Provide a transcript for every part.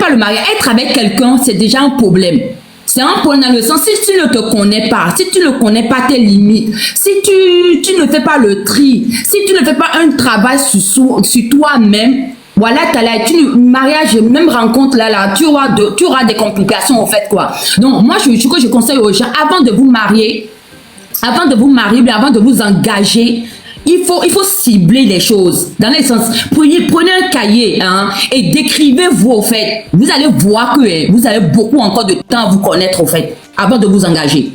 pas le mariage, être avec quelqu'un, c'est déjà un problème. C'est un problème dans le sens, si tu ne te connais pas, si tu ne connais pas tes limites, si tu ne fais pas le tri, si tu ne fais pas un travail sur toi-même, voilà, mariage, même rencontre là, tu auras des complications en fait quoi. Donc moi, je conseille aux gens, avant de vous marier, avant de vous engager, il faut cibler les choses. Dans le sens, prenez un cahier et décrivez-vous au fait. Vous allez voir que vous avez beaucoup encore de temps à vous connaître au fait, avant de vous engager.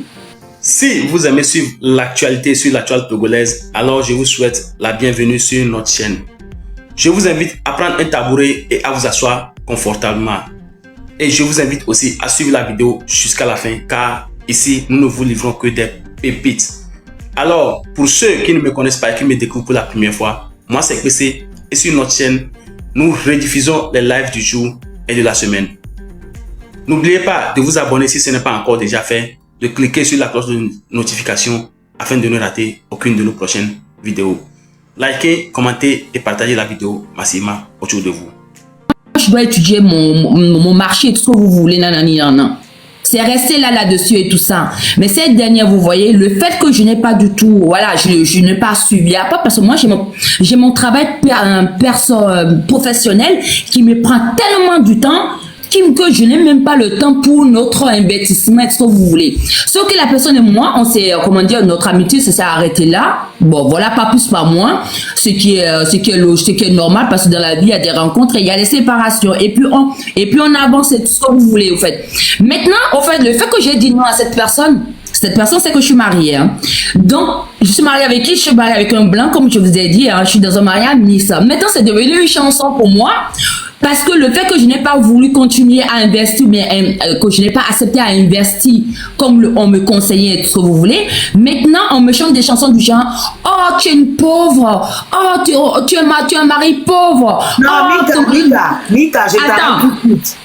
Si vous aimez suivre l'actualité sur la toile togolaise, alors je vous souhaite la bienvenue sur notre chaîne. Je vous invite à prendre un tabouret et à vous asseoir confortablement. Et je vous invite aussi à suivre la vidéo jusqu'à la fin, car ici, nous ne vous livrons que des pépites. Alors, pour ceux qui ne me connaissent pas et qui me découvrent pour la première fois, moi c'est PC et sur notre chaîne, nous rediffusons les lives du jour et de la semaine. N'oubliez pas de vous abonner si ce n'est pas encore déjà fait, de cliquer sur la cloche de notification afin de ne rater aucune de nos prochaines vidéos. Likez, commentez et partagez la vidéo massivement autour de vous. Je dois étudier mon marché, tout ce que vous voulez, nanani. C'est resté là-dessus et tout ça. Mais cette dernière, vous voyez, le fait que je n'ai pas du tout, voilà, je n'ai pas suivi. Pas parce que moi, j'ai mon travail professionnel qui me prend tellement du temps que je n'ai même pas le temps pour notre investissement, ce que vous voulez. Sauf que la personne et moi, on s'est, comment dire, notre amitié s'est arrêtée là. Bon, voilà, pas plus, pas moins. Ce qui est normal, parce que dans la vie, il y a des rencontres et il y a des séparations. Et puis on avance, c'est tout ce que vous voulez, au fait. Maintenant, au fait, le fait que j'ai dit non à cette personne, c'est que je suis mariée. Donc, je suis mariée avec qui? Je suis mariée avec un blanc, comme je vous ai dit. Je suis dans un mariage mixte. Maintenant, c'est devenu une chanson pour moi. Parce que le fait que je n'ai pas voulu continuer à investir, mais que je n'ai pas accepté à investir comme on me conseillait, tout ce que vous voulez, maintenant on me chante des chansons du genre « Oh, tu es une pauvre! Oh, tu es un mari pauvre! » Non, Mika, je t'arrête tout de suite.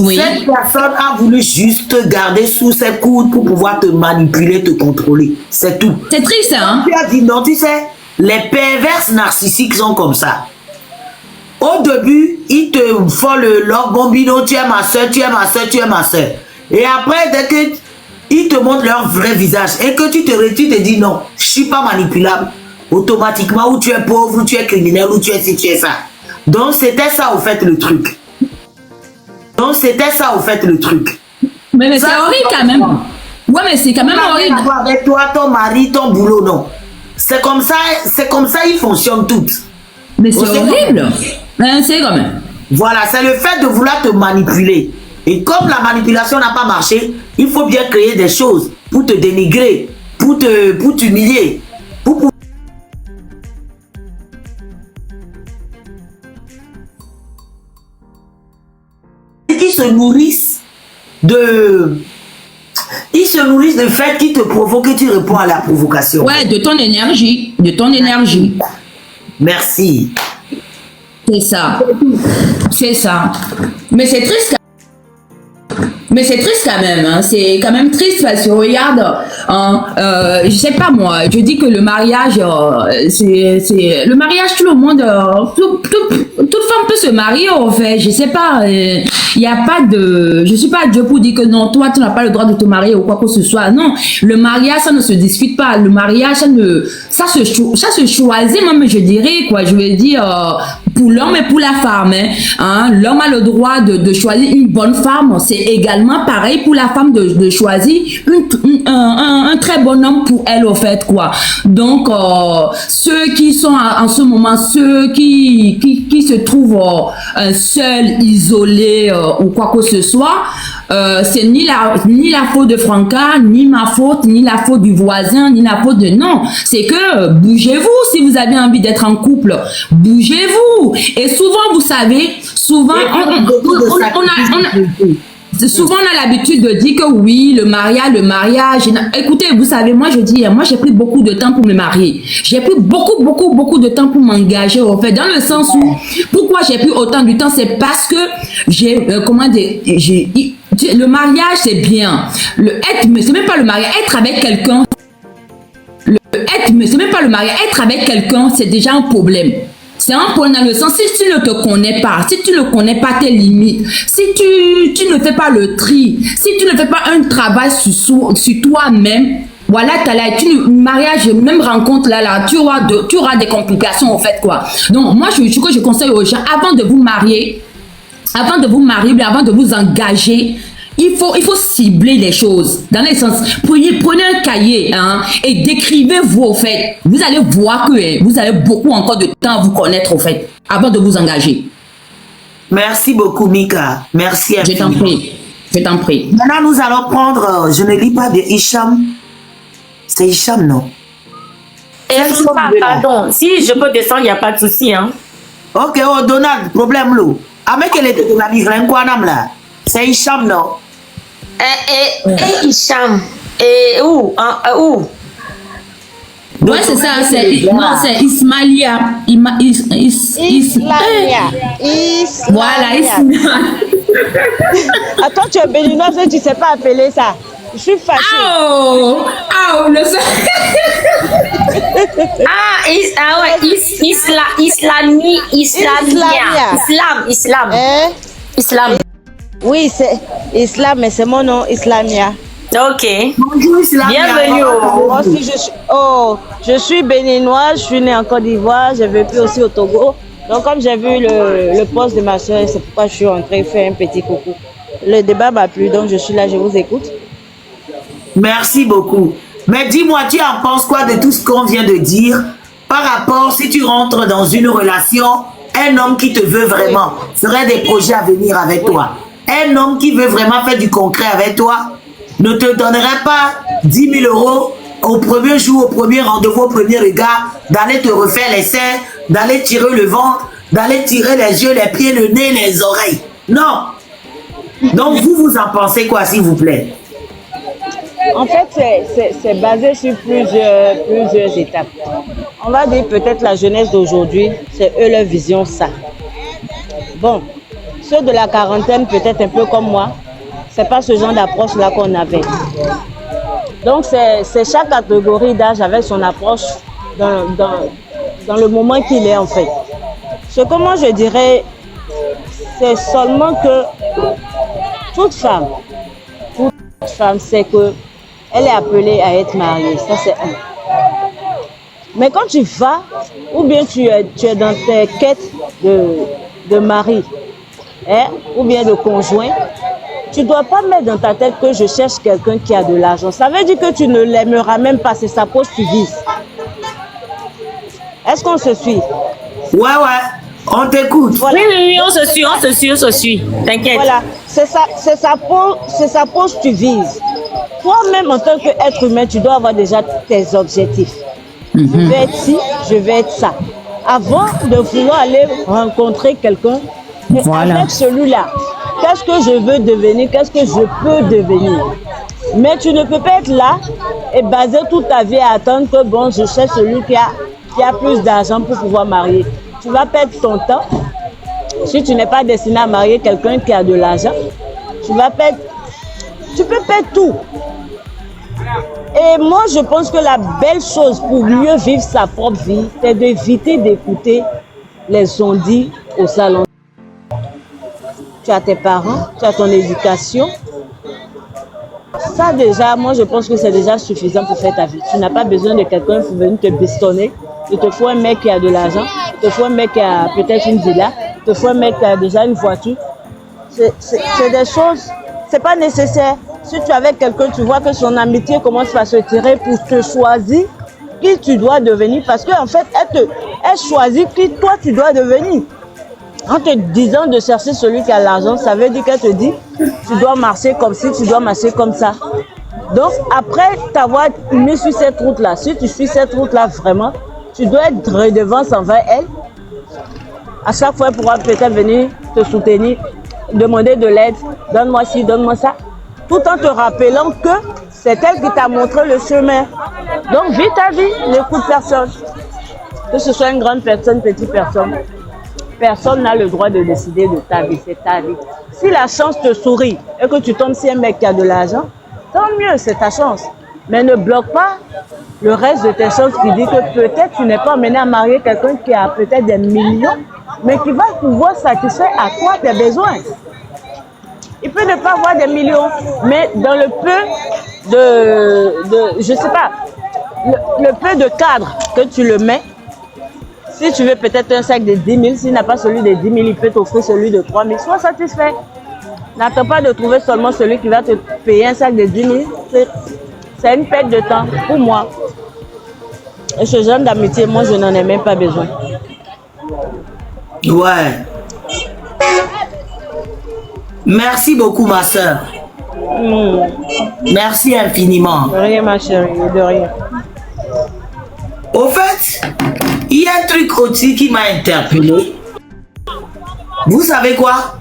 Oui. Cette personne a voulu juste garder sous ses coudes pour pouvoir te manipuler, te contrôler. C'est tout. C'est triste, hein? Tu as dit non, tu sais, les perverses narcissiques sont comme ça. Au début, ils te font le log bombino, tu es ma soeur, tu es ma soeur, tu es ma soeur. Et après, dès qu'ils te montrent leur vrai visage et que tu te dis non, je ne suis pas manipulable, automatiquement, ou tu es pauvre, ou tu es criminel, ou tu es ci, tu es ça. Donc, c'était ça, au fait, le truc. Mais c'est horrible quand même. Ouais, mais c'est quand même horrible. Avec toi, ton mari, ton boulot, non. C'est comme ça, ils fonctionnent toutes. Mais c'est horrible. C'est quand même. Voilà, c'est le fait de vouloir te manipuler. Et comme la manipulation n'a pas marché, il faut bien créer des choses pour te dénigrer, pour t'humilier, pour qu'ils se nourrissent de fait qui te provoque et tu réponds à la provocation. Ouais, de ton énergie, Merci. C'est ça. Mais c'est triste. Quand même, hein. C'est quand même triste parce que regarde, je sais pas moi, je dis que le mariage, c'est le mariage, tout le monde, toute femme peut se marier en fait, je sais pas, il y a pas de, je suis pas Dieu pour dire que non, toi tu n'as pas le droit de te marier ou quoi que ce soit, non, le mariage ça ne se discute pas, le mariage ça se choisit même, je dirais quoi, je veux dire, pour l'homme et pour la femme, hein, l'homme a le droit de choisir une bonne femme, c'est également pareil pour la femme de choisir un très bon homme pour elle au fait quoi. Donc ceux qui sont en ce moment, ceux qui se trouvent seuls, isolés ou quoi que ce soit, c'est ni la faute de Franca, ni ma faute, ni la faute du voisin, ni la faute de non. C'est que bougez-vous si vous avez envie d'être en couple, bougez-vous. Et souvent, vous savez, souvent souvent on a l'habitude de dire que oui, le mariage. Écoutez, vous savez, moi je dis, moi j'ai pris beaucoup de temps pour me marier. J'ai pris beaucoup de temps pour m'engager au fait. Dans le sens où, pourquoi j'ai pris autant de temps, c'est parce que j'ai, le mariage c'est bien. C'est même pas le mariage, être avec quelqu'un. C'est même pas le mariage, être avec quelqu'un, c'est déjà un problème. C'est un point dans le sens, si tu ne te connais pas, si tu ne connais pas tes limites, si tu ne fais pas le tri, si tu ne fais pas un travail sur toi-même, voilà, t'as là, mariage, même rencontre là, tu auras des complications, en fait, quoi. Donc, moi, ce que je conseille aux gens, avant de vous marier, avant de vous engager, il faut cibler les choses. Dans le sens, prenez un cahier et décrivez-vous, au fait. Vous allez voir que vous avez beaucoup encore de temps à vous connaître, au fait, avant de vous engager. Merci beaucoup, Mika. Merci. Je t'en prie. Je t'en prie. Maintenant, nous allons prendre, je ne lis pas de Hicham. C'est Hicham, non? Pardon, si je peux descendre, il n'y a pas de souci. Hein. Ok, oh, Donald, problème, l'eau. Avec elle était de la migraine, quoi, là? C'est Hicham, non? Hicham. Et où? Où? Ouais, c'est ça, c'est Ismaïlia. Voilà, Ismaïlia. Attends, tu es béninoise, tu ne sais pas appeler ça. Je suis fâchée. Le fait. Islam. Oui, c'est Islam, mais c'est mon nom, Islamia. Ok. Bonjour, Islamia. Bienvenue. Moi aussi, je suis béninoise, je suis née en Côte d'Ivoire, j'ai vécu aussi au Togo. Donc, comme j'ai vu le poste de ma soeur, c'est pourquoi je suis entrée faire un petit coucou. Le débat m'a plu, donc je suis là, je vous écoute. Merci beaucoup. Mais dis-moi, tu en penses quoi de tout ce qu'on vient de dire par rapport, si tu rentres dans une relation, un homme qui te veut vraiment, ferait des projets à venir avec toi. Un homme qui veut vraiment faire du concret avec toi, ne te donnerait pas 10 000 euros au premier jour, au premier rendez-vous, au premier regard, d'aller te refaire les seins, d'aller tirer le ventre, d'aller tirer les yeux, les pieds, le nez, les oreilles. Non. Donc, vous en pensez quoi, s'il vous plaît? En fait, c'est basé sur plusieurs étapes. On va dire peut-être la jeunesse d'aujourd'hui, c'est eux leur vision ça. Bon, ceux de la quarantaine, peut-être un peu comme moi, c'est pas ce genre d'approche-là qu'on avait. Donc, c'est chaque catégorie d'âge avec son approche dans le moment qu'il est en fait. Ce que moi je dirais, c'est seulement que toute femme sait que elle est appelée à être mariée, ça c'est un. Mais quand tu vas, ou bien tu es dans tes quêtes de mari, ou bien de conjoint, tu ne dois pas mettre dans ta tête que je cherche quelqu'un qui a de l'argent. Ça veut dire que tu ne l'aimeras même pas, c'est sa poche que tu vises. Est-ce qu'on se suit? Ouais, on t'écoute. Voilà. Oui, on se suit. T'inquiète. Voilà, c'est sa poche que tu vises. Toi-même, en tant qu'être humain, tu dois avoir déjà tes objectifs. Je vais être ci, je vais être ça. Avant de vouloir aller rencontrer quelqu'un, avec celui-là, qu'est-ce que je veux devenir, qu'est-ce que je peux devenir. Mais tu ne peux pas être là et baser toute ta vie à attendre que bon, je cherche celui qui a plus d'argent pour pouvoir marier. Tu vas perdre ton temps. Si tu n'es pas destiné à marier quelqu'un qui a de l'argent, tu peux perdre tout. Et moi, je pense que la belle chose pour mieux vivre sa propre vie, c'est d'éviter d'écouter les on-dit au salon. Tu as tes parents, tu as ton éducation. Ça déjà, moi je pense que c'est déjà suffisant pour faire ta vie. Tu n'as pas besoin de quelqu'un qui venir te bistonner. Il te faut un mec qui a de l'argent, il te faut un mec qui a peut-être une villa, il te faut un mec qui a déjà une voiture. C'est des choses, c'est pas nécessaire. Si tu es avec quelqu'un, tu vois que son amitié commence à se tirer pour te choisir qui tu dois devenir. Parce qu'en fait, elle choisit qui toi tu dois devenir. En te disant de chercher celui qui a l'argent, ça veut dire qu'elle te dit tu dois marcher comme ci, tu dois marcher comme ça. Donc après t'avoir mis sur cette route-là, si tu suis cette route-là vraiment, tu dois être redevance envers elle. À chaque fois, elle pourra peut-être venir te soutenir, demander de l'aide, donne-moi ci, donne-moi ça. Tout en te rappelant que c'est elle qui t'a montré le chemin. Donc vis ta vie, n'écoute personne. Que ce soit une grande personne, petite personne. Personne n'a le droit de décider de ta vie, c'est ta vie. Si la chance te sourit et que tu tombes sur un mec qui a de l'argent, tant mieux, c'est ta chance. Mais ne bloque pas le reste de tes choses qui dit que peut-être tu n'es pas amené à marier quelqu'un qui a peut-être des millions, mais qui va pouvoir satisfaire à toi tes besoins. Il peut ne pas avoir des millions, mais dans le peu je sais pas, le peu de cadre que tu le mets, si tu veux peut-être un sac de 10 000, s'il n'a pas celui de 10 000, il peut t'offrir celui de 3 000. Sois satisfait. N'attends pas de trouver seulement celui qui va te payer un sac de 10 000. C'est une perte de temps pour moi. Et ce genre d'amitié, moi, je n'en ai même pas besoin. Ouais. Merci beaucoup, ma soeur. Merci infiniment. De rien, ma chérie, de rien. Au fait, il y a un truc aussi qui m'a interpellé. Vous savez quoi?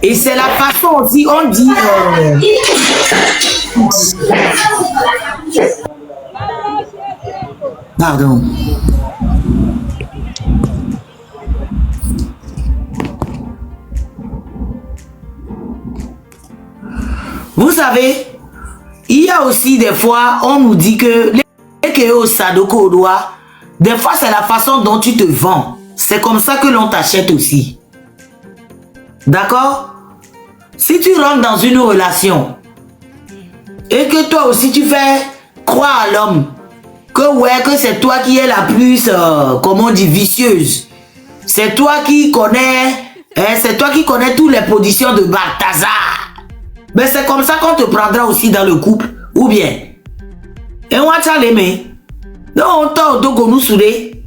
Et c'est la façon aussi, on dit... Pardon. Vous savez, il y a aussi des fois, on nous dit que les au Sadoko au doigt, des fois c'est la façon dont tu te vends. C'est comme ça que l'on t'achète aussi. D'accord? Si tu rentres dans une relation et que toi aussi tu fais croire à l'homme que ouais, que c'est toi qui es la plus, comment on dit, vicieuse. C'est toi qui connais, c'est toi qui connais toutes les positions de Balthazar. Mais c'est comme ça qu'on te prendra aussi dans le couple, ou bien. Et on va l'aimer. Non, on t'a nous soudé.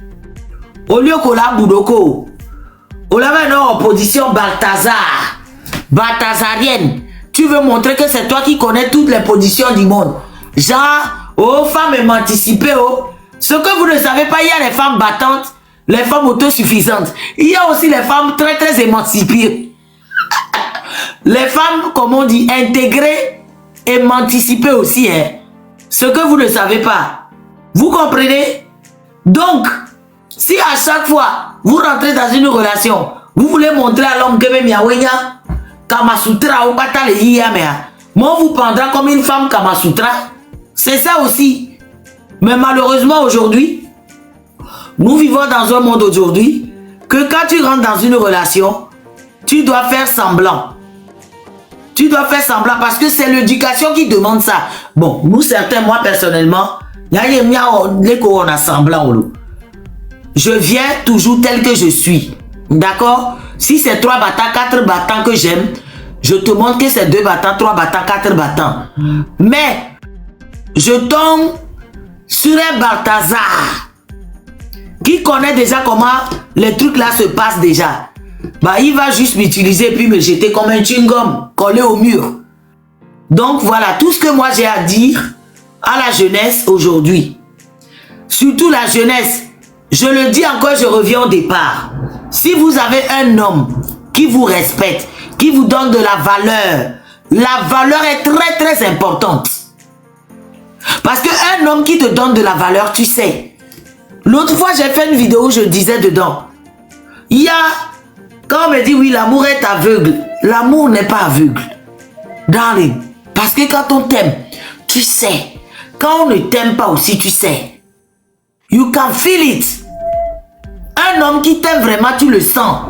Au lieu qu'on l'a boudoko. On l'a maintenant en position Balthazar. Balthazarienne. Tu veux montrer que c'est toi qui connais toutes les positions du monde. Genre, oh, femmes émancipées, oh. Ce que vous ne savez pas, il y a les femmes battantes, les femmes autosuffisantes. Il y a aussi les femmes très très émancipées. Les femmes, comme on dit, intégrées, émancipées aussi, hein. Ce que vous ne savez pas. Vous comprenez? Donc, si à chaque fois, vous rentrez dans une relation, vous voulez montrer à l'homme que même Yahwehnya, Kamasutra ou Batale Yiyamea, moi on vous prendra comme une femme Kamasutra. C'est ça aussi. Mais malheureusement aujourd'hui, nous vivons dans un monde aujourd'hui que quand tu rentres dans une relation, tu dois faire semblant. Tu dois faire semblant parce que c'est l'éducation qui demande ça. Bon, nous certains, moi personnellement, on a semblant. Je viens toujours tel que je suis. D'accord? Si c'est 3 battants, 4 battants que j'aime, je te montre que c'est 2 battants, 3 battants, 4 battants. Mais, je tombe sur un Balthazar qui connaît déjà comment les trucs là se passent déjà. Bah, il va juste m'utiliser puis me jeter comme un chewing-gum collé au mur. Donc voilà tout ce que moi j'ai à dire à la jeunesse aujourd'hui. Surtout la jeunesse. Je le dis encore, je reviens au départ. Si vous avez un homme qui vous respecte, qui vous donne de la valeur est très très importante. Parce qu'un homme qui te donne de la valeur, tu sais. L'autre fois, j'ai fait une vidéo où je disais dedans. Il y a, quand on me dit oui, l'amour est aveugle. L'amour n'est pas aveugle. Darling, parce que quand on t'aime, tu sais. Quand on ne t'aime pas aussi, tu sais. You can feel it. Un homme qui t'aime vraiment, tu le sens.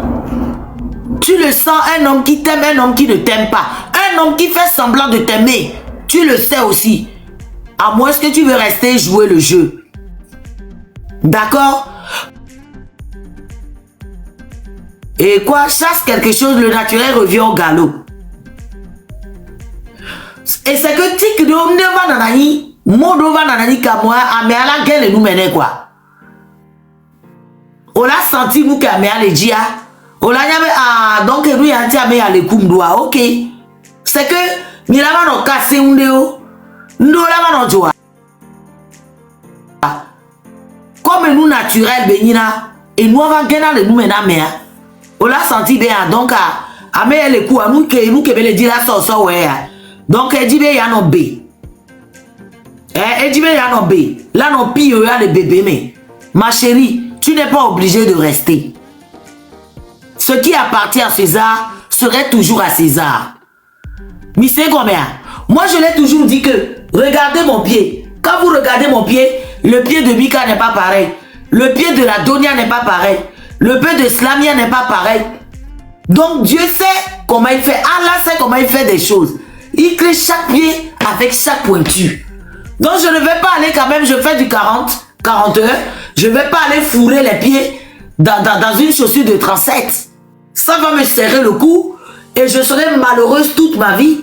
Tu le sens, un homme qui t'aime, un homme qui ne t'aime pas. Un homme qui fait semblant de t'aimer, tu le sais aussi. À moins que tu veux rester jouer le jeu. D'accord? Et quoi, chasse quelque chose, le naturel revient au galop. Et c'est que tic de omneva nanani, modova nanani kamwa, améala gueule nous mener quoi. On l'a senti nous qu'améala le dia. On l'a yame ah donc nous y a dit améala le kumdoa, ok. C'est que milama no casse undeo. Comme nous naturel benina et nous avons gagné le nous maintenant on l'a senti bien donc à mais les coups à nous que le dire la sauce ouais donc elle dit bien y a non b elle dit bien y a non b là non pire y a le bébé mais ma chérie tu n'es pas obligé de rester. Ce qui appartient à César serait toujours à César. Mais c'est combien? Moi je l'ai toujours dit que regardez mon pied. Quand vous regardez mon pied, le pied de Mika n'est pas pareil. Le pied de la Donia n'est pas pareil. Le pied de Slamia n'est pas pareil. Donc Dieu sait comment il fait. Allah sait comment il fait des choses. Il crée chaque pied avec chaque pointure. Donc je ne vais pas aller quand même, je fais du 40 heures. Je ne vais pas aller fourrer les pieds dans une chaussure de 37. Ça va me serrer le cou et je serai malheureuse toute ma vie.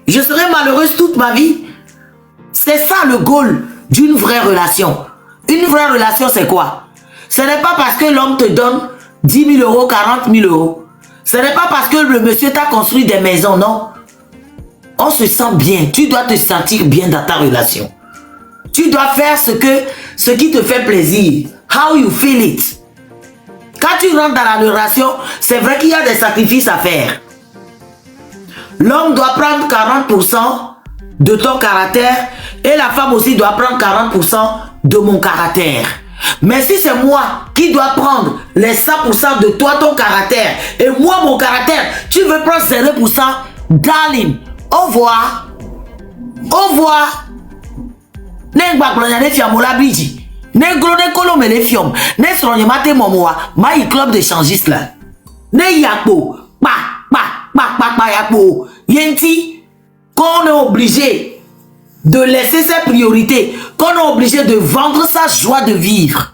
Je serai malheureuse toute ma vie. C'est ça le goal d'une vraie relation. Une vraie relation, c'est quoi? Ce n'est pas parce que l'homme te donne 10 000 euros, 40 000 euros. Ce n'est pas parce que le monsieur t'a construit des maisons, non. On se sent bien. Tu dois te sentir bien dans ta relation. Tu dois faire ce qui te fait plaisir. How you feel it. Quand tu rentres dans la relation, c'est vrai qu'il y a des sacrifices à faire. L'homme doit prendre 40% de ton caractère et la femme aussi doit prendre 40% de mon caractère. Mais si c'est moi qui dois prendre les 100% de toi, ton caractère, et moi, mon caractère, tu veux prendre 0%, darling, au revoir. Au revoir. Club de changistes là. Ne yakpo, yakpo. Yenti, qu'on est obligé de laisser ses priorités, qu'on est obligé de vendre sa joie de vivre,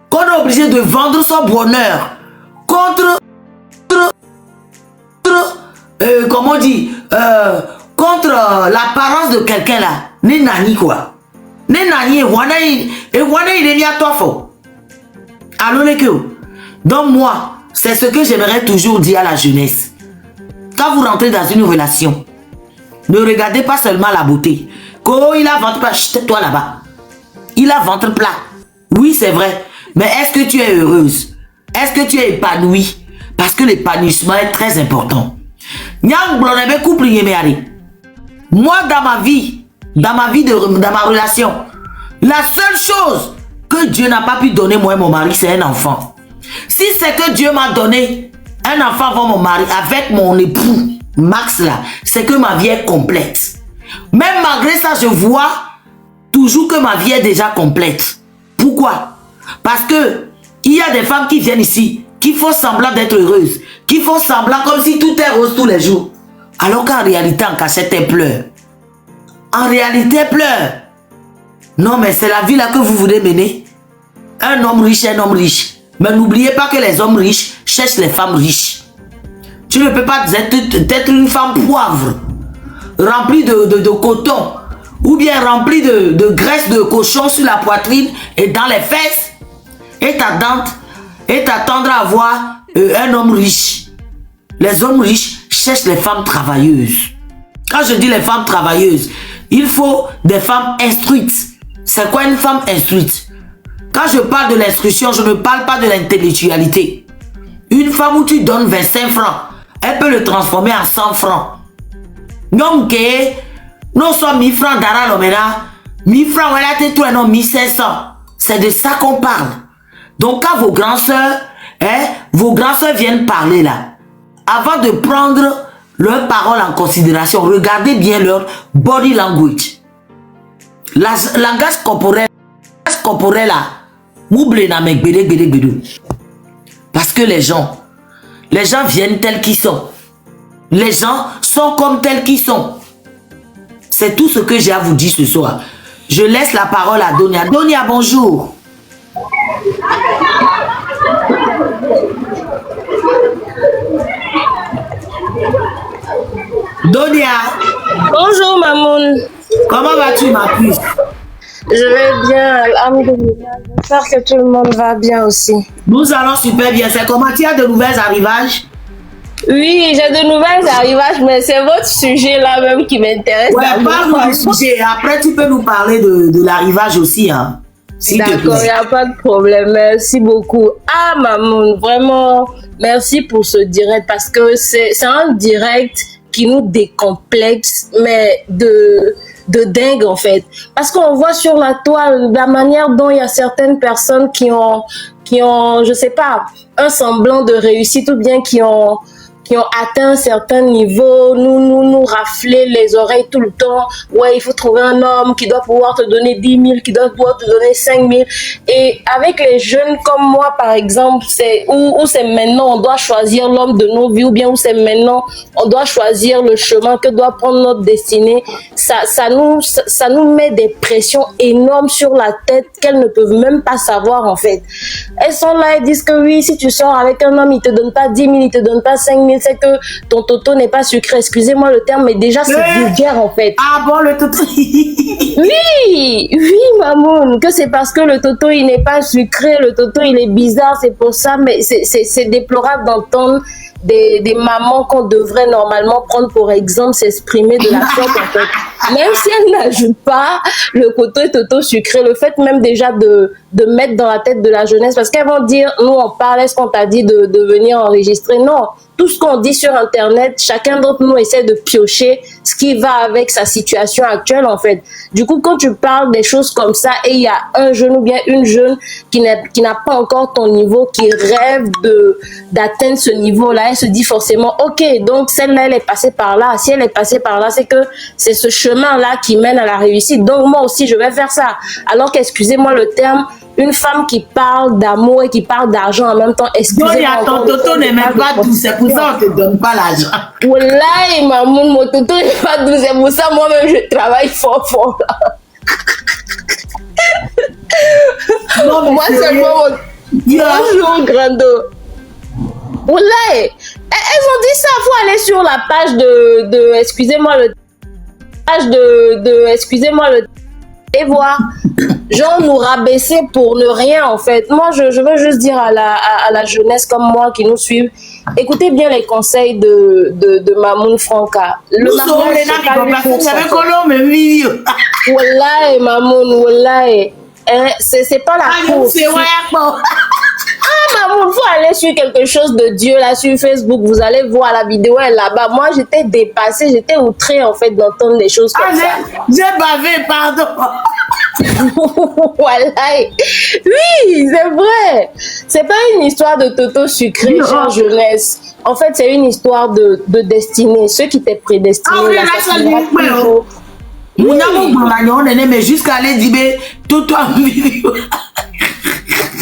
qu'on est obligé de vendre son bonheur contre comment on dit, contre l'apparence de quelqu'un là. Ne nani quoi. Ne nani et wana il est à toi fort. Allô les que. Donc moi, c'est ce que j'aimerais toujours dire à la jeunesse. Quand vous rentrez dans une relation, ne regardez pas seulement la beauté. Oh, il a ventre plat, toi là-bas. Il a ventre plat. Oui, c'est vrai. Mais est-ce que tu es heureuse? Est-ce que tu es épanouie? Parce que l'épanouissement est très important. Moi, dans ma vie, dans ma relation, la seule chose que Dieu n'a pas pu donner, moi et mon mari, c'est un enfant. Si c'est que Dieu m'a donné un enfant avant mon mari, avec mon époux, Max là, c'est que ma vie est complète. Même malgré ça, je vois toujours que ma vie est déjà complète. Pourquoi? Parce que il y a des femmes qui viennent ici, qui font semblant d'être heureuses, qui font semblant comme si tout est rose tous les jours. Alors qu'en réalité, en cachette, elles pleurent. En réalité, elles pleurent. Non, mais c'est la vie là que vous voulez mener. Un homme riche, un homme riche. Mais n'oubliez pas que les hommes riches cherchent les femmes riches. Tu ne peux pas être une femme poivre, remplie de coton, ou bien remplie de graisse de cochon sur la poitrine et dans les fesses, et t'attendre à avoir un homme riche. Les hommes riches cherchent les femmes travailleuses. Quand je dis les femmes travailleuses, il faut des femmes instruites. C'est quoi une femme instruite? Quand je parle de l'instruction, je ne parle pas de l'intellectualité. Une femme où tu donnes 25 francs, elle peut le transformer en 100 francs. Donc, non sommes 1000 francs d'ara l'omena, 1000 francs, voilà, t'es toi, non, 1500. C'est de ça qu'on parle. Donc, quand vos grands sœurs viennent parler là, avant de prendre leurs paroles en considération, regardez bien leur body language. La langage corporel là, parce que les gens viennent tels qu'ils sont. Les gens sont comme tels qu'ils sont. C'est tout ce que j'ai à vous dire ce soir. Je laisse la parole à Donia. Donia, bonjour. Donia. Bonjour, Mamoun. Comment vas-tu, ma puce? Je vais bien, alhamdoulilah. J'espère que tout le monde va bien aussi. Nous allons super bien. C'est comment? Tu as de nouvelles arrivages? Oui, j'ai de nouvelles arrivages, mais c'est votre sujet là même qui m'intéresse. Ouais, parle-nous du sujet. Après, tu peux nous parler de l'arrivage aussi, hein. D'accord, il n'y a pas de problème. Merci beaucoup. Ah, Mamoun, vraiment, merci pour ce direct parce que c'est un direct qui nous décomplexe, mais de dingue en fait. Parce qu'on voit sur la toile la manière dont il y a certaines personnes qui ont, je sais pas, un semblant de réussite ou bien qui ont qui ont atteint un certain niveau, nous rafler les oreilles tout le temps. Ouais, il faut trouver un homme qui doit pouvoir te donner 10 000, qui doit pouvoir te donner 5 000. Et avec les jeunes comme moi, par exemple, c'est où c'est maintenant on doit choisir l'homme de nos vies, ou bien où c'est maintenant on doit choisir le chemin que doit prendre notre destinée. Ça nous met des pressions énormes sur la tête qu'elles ne peuvent même pas savoir en fait. Elles sont là, elles disent que oui, si tu sors avec un homme, il te donne pas 10 000, il te donne pas 5 000, c'est que ton toto n'est pas sucré. Excusez-moi le terme, mais déjà c'est vulgaire en fait. Ah bon, le toto. Oui, maman, que c'est parce que le toto il n'est pas sucré, le toto il est bizarre, c'est pour ça, mais c'est déplorable d'entendre des mamans qu'on devrait normalement prendre pour exemple s'exprimer de la sorte en fait. Même si elles n'ajoutent pas le côté toto sucré, le fait même déjà de mettre dans la tête de la jeunesse, parce qu'elles vont dire, nous on parle, est-ce qu'on t'a dit de venir enregistrer? Non, tout ce qu'on dit sur internet, chacun d'entre nous essaie de piocher ce qui va avec sa situation actuelle en fait. Du coup, quand tu parles des choses comme ça et il y a un jeune ou bien une jeune qui n'a pas encore ton niveau, qui rêve d'atteindre ce niveau-là, elle se dit forcément, ok, donc celle-là, elle est passée par là. Si elle est passée par là, c'est que c'est ce chemin-là qui mène à la réussite. Donc moi aussi, je vais faire ça. Alors qu'excusez-moi le terme, une femme qui parle d'amour et qui parle d'argent en même temps, excusez-moi. Non, il y a ton toto n'est même pas doux, c'est pour ça qu'on ne te donne pas l'argent. Wallahi, maman, mon toto n'est pas doux, c'est pour ça moi-même je travaille fort là. Non, Moi, c'est moi, bonjour, Grando. Wallahi, elles ont dit ça, faut aller sur la page de excusez-moi le et voir, genre nous rabaisser pour ne rien en fait. Moi je veux juste dire à la jeunesse comme moi qui nous suivent, écoutez bien les conseils de Mamoun Franca. Le mariage, wallahi Mamoun, wallahi, c'est pas la course. Ah maman, faut aller sur quelque chose de Dieu là sur Facebook, vous allez voir la vidéo elle là-bas. Moi j'étais dépassée, j'étais outrée en fait d'entendre des choses comme ça. J'ai bavé, pardon. Voilà. Oui, c'est vrai. C'est pas une histoire de toto sucré, chère jeunesse. En fait, c'est une histoire de destinée. Ceux qui t'es prédestinés, là, ça toujours. Mais jusqu'à aller dire tout toi.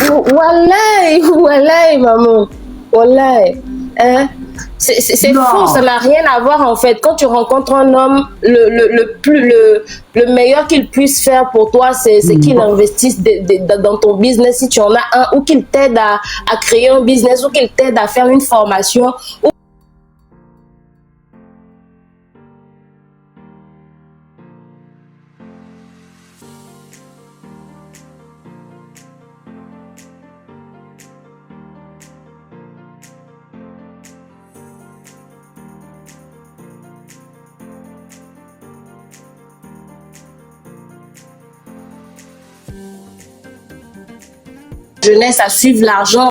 Wallahi, maman. Wallahi. Hein? C'est faux, ça n'a rien à voir en fait. Quand tu rencontres un homme, le meilleur qu'il puisse faire pour toi, c'est qu'il investisse dans ton business si tu en as un, ou qu'il t'aide à créer un business, ou qu'il t'aide à faire une formation. Jeunesse à suivre l'argent.